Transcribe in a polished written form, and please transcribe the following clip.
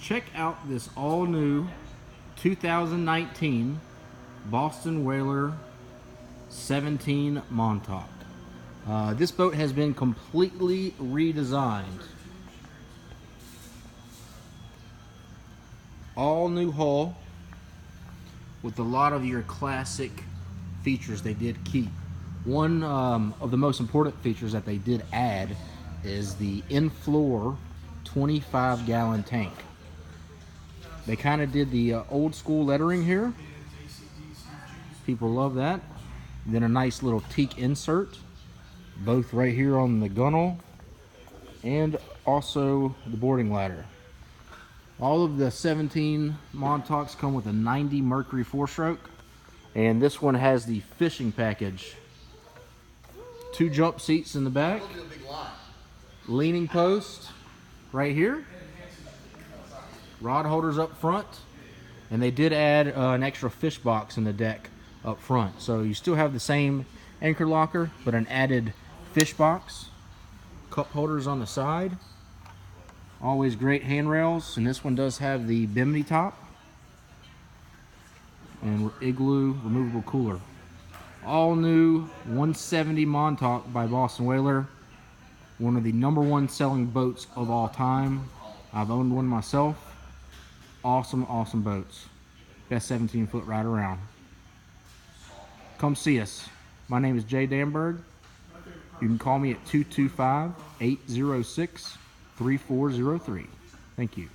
check out this all new 2019 Boston Whaler 17 Montauk. This boat has been completely redesigned. All new hull with a lot of your classic features they did keep. One of the most important features that they did add is the in-floor 25-gallon tank. They kind of did the old school lettering here. People love that. Then a nice little teak insert, both right here on the gunnel and also the boarding ladder. All of the 17 Montauks come with a 90 Mercury 4-stroke, and this one has the fishing package. 2 jump seats in the back, leaning post right here, rod holders up front, and they did add an extra fish box in the deck up front. So you still have the same anchor locker, but an added fish box, cup holders on the side. Always great handrails, and this one does have the bimini top and igloo removable cooler. All new 170 Montauk by Boston Whaler, one of the #1 selling boats of all time. I've owned one myself. Awesome, awesome boats. Best 17-foot ride around. Come see us. My name is Jay Danberg. You can call me at 225-806-3403. Thank you.